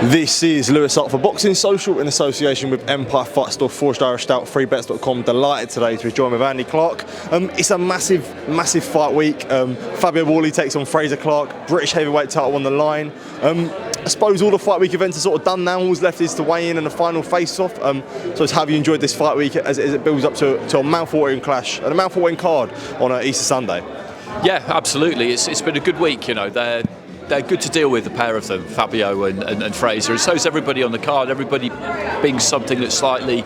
This is Lewis Hart for Boxing Social in association with Empire Fight Store, Forged Irish Stout, freebets.com. Delighted today to be joined with Andy Clarke. It's a massive fight week. Fabio Wardley takes on Frazer Clarke, British heavyweight title on the line. I suppose all the fight week events are sort of done now. All's left is to weigh in and the final face-off. So have you enjoyed this fight week as it builds up to a mouth-watering clash and a mouth-watering card on Easter Sunday? Yeah, absolutely. It's been a good week. You know, they're good to deal with, the pair of them, Fabio and Frazer, and so is everybody on the card. Everybody being something that's slightly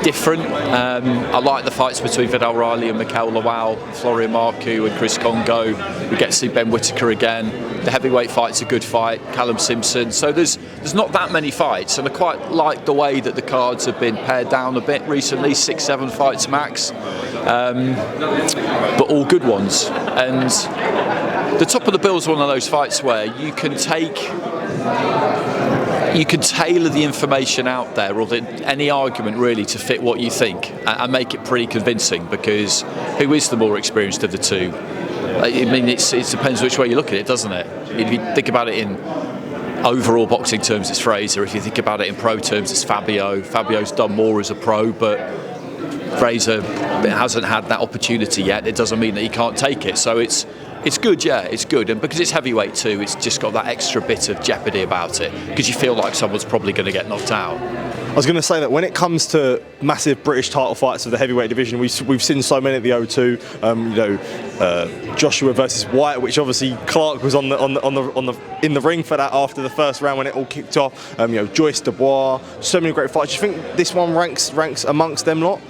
different. I like the fights between Fabio Wardley and Mikel Lawal, Florian Marku and Kongo. We get to see Ben Whittaker again. The heavyweight fight's a good fight, Callum Simpson. So there's not that many fights, and I quite like the way that the cards have been pared down a bit recently, 6-7 fights max, but all good ones. And the top of the bill is one of those fights where you can tailor the information out there, or any argument really, to fit what you think and make it pretty convincing, because who is the more experienced of the two? I mean, it depends which way you look at it, doesn't it? If you think about it in overall boxing terms, it's Frazer. If you think about it in pro terms, it's Fabio. Fabio's done more as a pro, but Frazer hasn't had that opportunity yet. It doesn't mean that he can't take it. So it's good, yeah, it's good. And because it's heavyweight too, it's just got that extra bit of jeopardy about it, because you feel like someone's probably going to get knocked out. I was going to say that when it comes to massive British title fights of the heavyweight division, we've seen so many at the O2. Joshua versus White, which obviously Clarke was in the ring for that after the first round when it all kicked off. Joyce Dubois, so many great fights. Do you think this one ranks amongst them lot?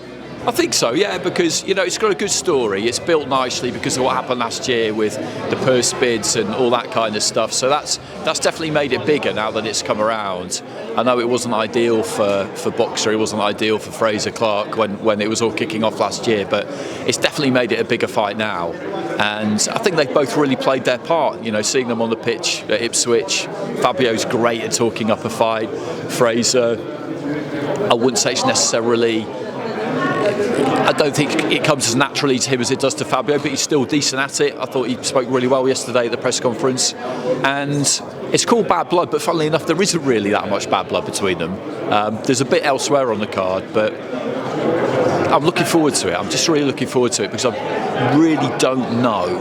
I think so, yeah, because it's got a good story. It's built nicely because of what happened last year with the purse bids and all that kind of stuff. So that's definitely made it bigger now that it's come around. I know it wasn't ideal for Boxer, it wasn't ideal for Frazer Clarke when it was all kicking off last year, but it's definitely made it a bigger fight now. And I think they've both really played their part. Seeing them on the pitch at Ipswich, Fabio's great at talking up a fight. Frazer, I wouldn't say it's necessarily, I don't think it comes as naturally to him as it does to Fabio, but he's still decent at it. I thought he spoke really well yesterday at the press conference. And it's called bad blood, but funnily enough, there isn't really that much bad blood between them. There's a bit elsewhere on the card, but I'm looking forward to it. I'm just really looking forward to it, because I really don't know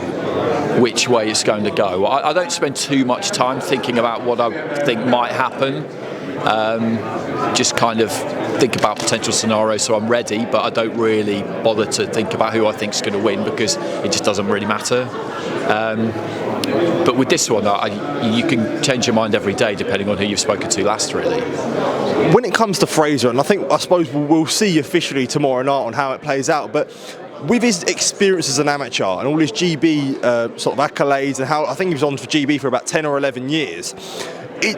which way it's going to go. I don't spend too much time thinking about what I think might happen. Just kind of think about potential scenarios, so I'm ready, but I don't really bother to think about who I think is going to win, because it just doesn't really matter. But with this one, you can change your mind every day depending on who you've spoken to last, really. When it comes to Frazer, and I suppose we'll see officially tomorrow night on how it plays out, but with his experience as an amateur and all his GB sort of accolades, and how I think he was on for GB for about 10 or 11 years,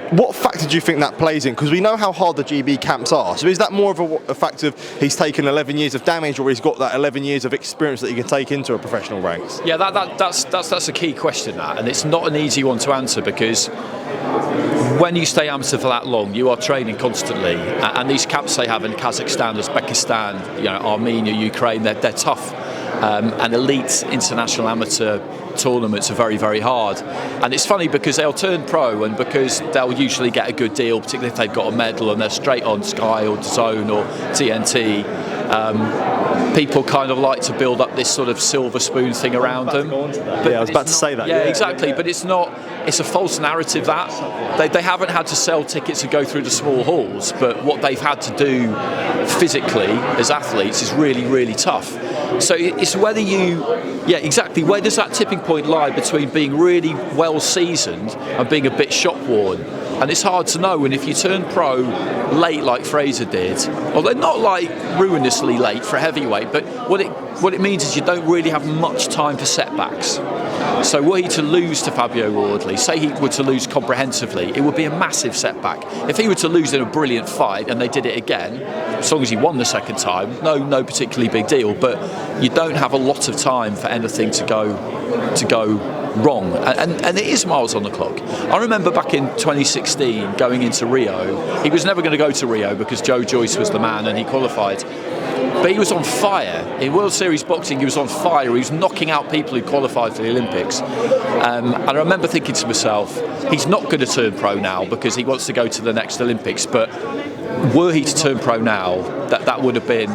what factor do you think that plays in? Because we know how hard the GB camps are. So is that more of a fact of he's taken 11 years of damage, or he's got that 11 years of experience that he can take into a professional ranks? Yeah, that's a key question, that, and it's not an easy one to answer, because when you stay amateur for that long, you are training constantly, and these camps they have in Kazakhstan, Uzbekistan, Armenia, Ukraine, they're tough, and elite international amateur tournaments are very, very hard. And it's funny because they'll turn pro, and because they'll usually get a good deal, particularly if they've got a medal and they're straight on Sky or DAZN or TNT, people kind of like to build up this sort of silver spoon thing around them. I was about to say that. Yeah, exactly. But it's not. It's a false narrative that they haven't had to sell tickets and go through the small halls, but what they've had to do physically as athletes is really, really tough. So it's whether where does that tipping point lie between being really well seasoned and being a bit shop worn? And it's hard to know. And if you turn pro late like Frazer did, although not like ruinously late for heavyweight, but what it means is you don't really have much time for setbacks. So were he to lose to Fabio Wardley, say he were to lose comprehensively, it would be a massive setback. If he were to lose in a brilliant fight and they did it again, as long as he won the second time, no particularly big deal, but you don't have a lot of time for anything to go wrong, and it is miles on the clock. I remember back in 2016 going into Rio, he was never going to go to Rio because Joe Joyce was the man and he qualified. But he was on fire. In World Series boxing, he was on fire. He was knocking out people who qualified for the Olympics. And I remember thinking to myself, he's not going to turn pro now because he wants to go to the next Olympics. But were he to turn pro now, that would have been,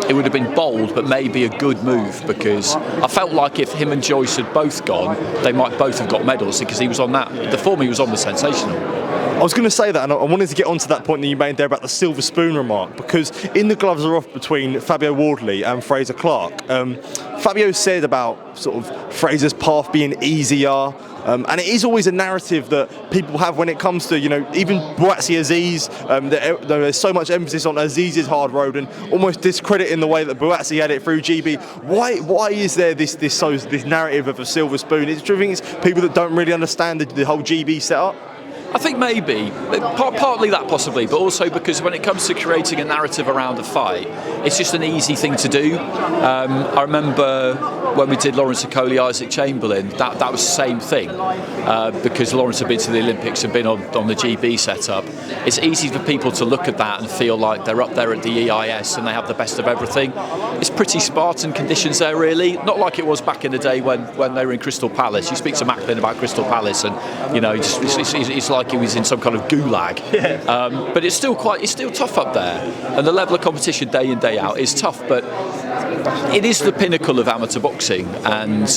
it would have been bold, but maybe a good move, because I felt like if him and Joyce had both gone, they might both have got medals, because he was on that. The form he was on was sensational. I was going to say that, and I wanted to get onto that point that you made there about the silver spoon remark, because in the gloves are off between Fabio Wardley and Frazer Clarke. Fabio said about sort of Frazer's path being easier, and it is always a narrative that people have when it comes to, you know, even Buatsi Aziz. There's so much emphasis on Aziz's hard road and almost discrediting the way that Buatsi had it through GB. Why is there this narrative of a silver spoon? Do you think it's people that don't really understand the whole GB setup? I think maybe, partly that possibly, but also because when it comes to creating a narrative around a fight, it's just an easy thing to do. I remember when we did Lawrence Okoli, Isaac Chamberlain, that was the same thing, because Lawrence had been to the Olympics and been on the GB setup. It's easy for people to look at that and feel like they're up there at the EIS and they have the best of everything. It's pretty Spartan conditions there, really. Not like it was back in the day when they were in Crystal Palace. You speak to Macklin about Crystal Palace and, you know, it's like he was in some kind of gulag. Yeah. But it's still tough up there, and the level of competition day in, day out is tough, but it is the pinnacle of amateur boxing, and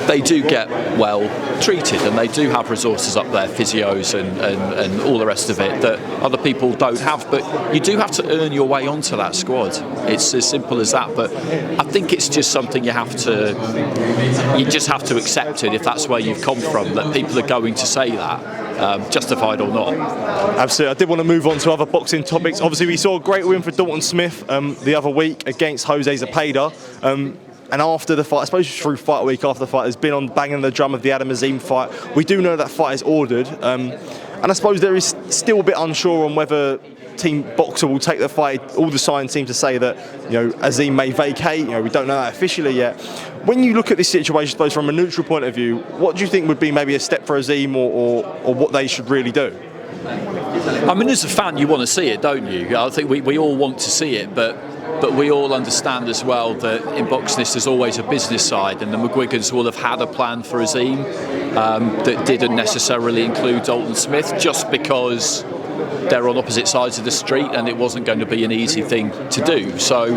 they do get well treated, and they do have resources up there, physios and all the rest of it that other people don't have, but you do have to earn your way onto that squad. It's as simple as that, but I think it's just something you just have to accept it if that's where you've come from, that people are going to say that, justified or not. Absolutely. I did want to move on to other boxing topics. Obviously, we saw a great win for Dalton Smith the other week against Jose Zepeda. And after the fight, I suppose through fight week after the fight, has been on banging the drum of the Adam Azim fight. We do know that fight is ordered. And I suppose there is still a bit unsure on whether Team Boxer will take the fight. All the signs seem to say that, you know, Azim may vacate. You know, we don't know that officially yet. When you look at this situation, I suppose from a neutral point of view, what do you think would be maybe a step for Azim or what they should really do? I mean, as a fan, you want to see it, don't you? I think we all want to see it, but we all understand as well that in boxing there's always a business side, and the McGuigans will have had a plan for Azim that didn't necessarily include Dalton Smith, just because they're on opposite sides of the street and it wasn't going to be an easy thing to do. So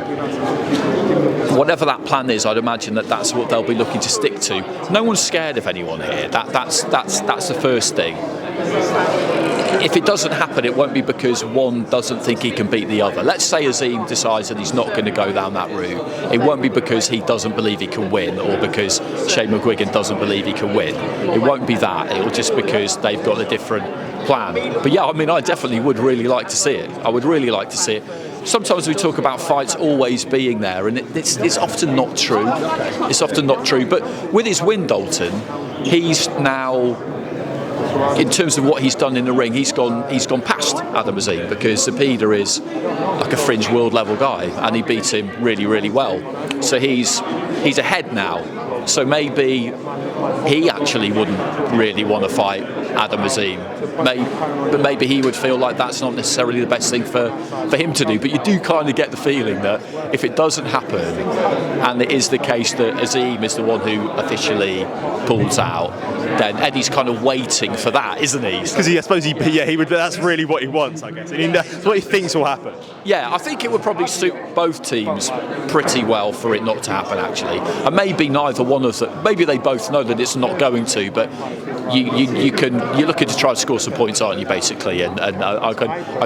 whatever that plan is, I'd imagine that's what they'll be looking to stick to. No one's scared of anyone here. That's the first thing. If it doesn't happen, it won't be because one doesn't think he can beat the other. Let's say Azim decides that he's not going to go down that route. It won't be because he doesn't believe he can win, or because Shane McGuigan doesn't believe he can win. It won't be that. It'll just because they've got a different plan. But yeah, I mean, I definitely would really like to see it. I would really like to see it. Sometimes we talk about fights always being there, and it's often not true. It's often not true. But with his win, Dalton, he's now, in terms of what he's done in the ring, he's gone past Adam Azim, because Zepeda is like a fringe world level guy, and he beat him really, really well. So he's ahead now. So maybe he actually wouldn't really want to fight Adam Azim. But maybe he would feel like that's not necessarily the best thing for him to do. But you do kind of get the feeling that if it doesn't happen, and it is the case that Azim is the one who officially pulls out, then Eddie's kind of waiting for that, isn't he? Because I suppose he would. That's really what he wants, I guess. I mean, that's what he thinks will happen. Yeah, I think it would probably suit both teams pretty well for it not to happen, actually. And maybe neither one of them. Maybe they both know that it's not going to, but you're looking to try to score some points, aren't you, basically? And I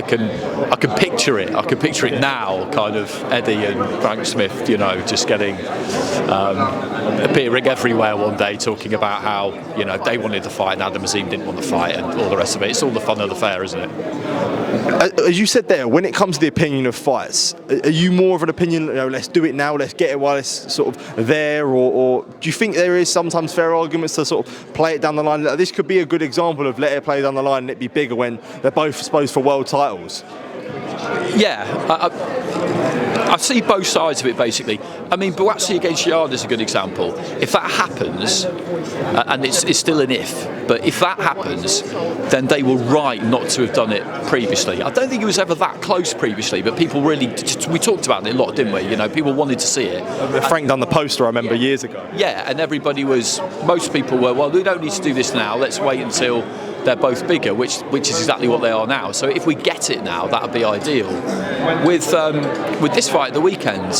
can picture it. I can picture it now, kind of Eddie and Frank Smith, you know, just getting appearing everywhere one day, talking about how, you know, they wanted to fight and Adam Azim didn't want to fight, and all the rest of it. It's all the fun of the fair, isn't it? As you said there, when it comes to the opinion of fights, are you more of an opinion, you know, let's do it now, let's get it while it's sort of there, or do you think there is sometimes fair arguments to sort of play it down the line? This could be a good example of let it play down the line and it be bigger when they're both supposed for world titles. I see both sides of it basically. I mean, Boazzi against Yard is a good example. If that happens, and it's still an if, but if that happens, then they were right not to have done it previously. I don't think it was ever that close previously, but people really, we talked about it a lot, didn't we? You know, people wanted to see it. Frank done the poster, I remember, years ago. Yeah, and most people were, well, we don't need to do this now, let's wait until they're both bigger, which is exactly what they are now. So if we get it now, that would be ideal. With this fight at the weekend,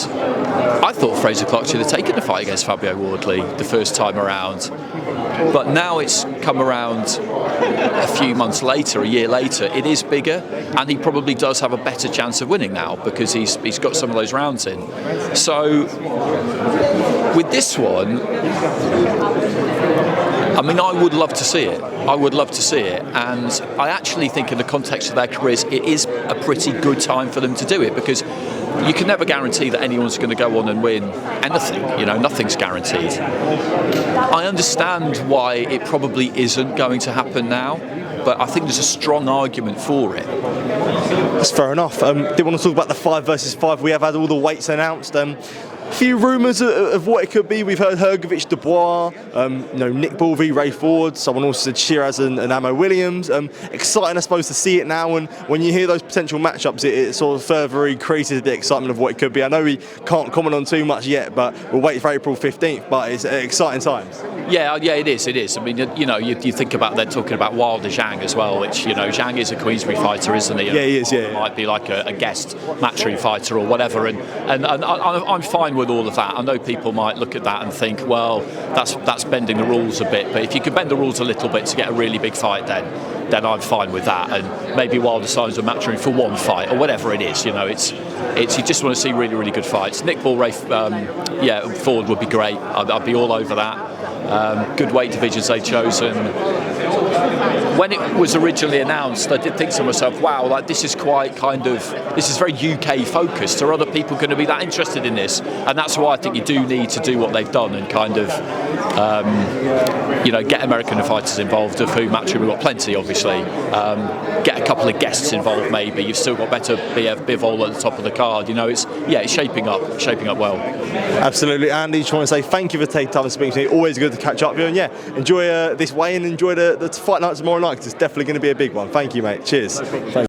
I thought Frazer Clarke should have taken the fight against Fabio Wardley the first time around. But now it's come around a few months later, a year later, it is bigger, and he probably does have a better chance of winning now because he's got some of those rounds in. So with this one, I mean, I would love to see it. I would love to see it, and I actually think in the context of their careers, it is a pretty good time for them to do it because you can never guarantee that anyone's going to go on and win anything. You know, nothing's guaranteed. I understand why it probably isn't going to happen now, but I think there's a strong argument for it. That's fair enough. Did want to talk about the 5 versus 5. We have had all the weights announced. A few rumours of what it could be. We've heard Hrgovic, Dubois, Nick Ball v Ray Ford. Someone also said Shiraz and Amo Williams. Exciting, I suppose, to see it now. And when you hear those potential matchups, it sort of further increases the excitement of what it could be. I know we can't comment on too much yet, but we'll wait for April 15th. But it's exciting times. Yeah, it is. I mean, you think about they're talking about Wilder Zhang as well, which Zhang is a Queensberry fighter, isn't he? Yeah, he is. Yeah, might be like a guest Matchroom fighter or whatever, and I'm fine with all of that. I know people might look at that and think, well, that's bending the rules a bit, but if you could bend the rules a little bit to get a really big fight, then I'm fine with that. And maybe Wilder signs a Matchroom for one fight or whatever it is. It's you just want to see really, really good fights. Nick Ball, Ford would be great. I'd be all over that. Good weight divisions they've chosen. When it was originally announced, I did think to myself, wow, like this is very UK focused. Are other people going to be that interested in this? And that's why I think you do need to do what they've done and kind of, get American fighters involved, of whom Matchroom we've got plenty, obviously. Get a couple of guests involved, maybe. You've still got better Bivol at the top of the card. It's shaping up well. Absolutely, Andy. Just want to say thank you for taking time to speak to me. Always good to catch up with you. And enjoy this weigh-in, enjoy the fight night tomorrow night, because it's definitely going to be a big one. Thank you, mate. Cheers. Thank you.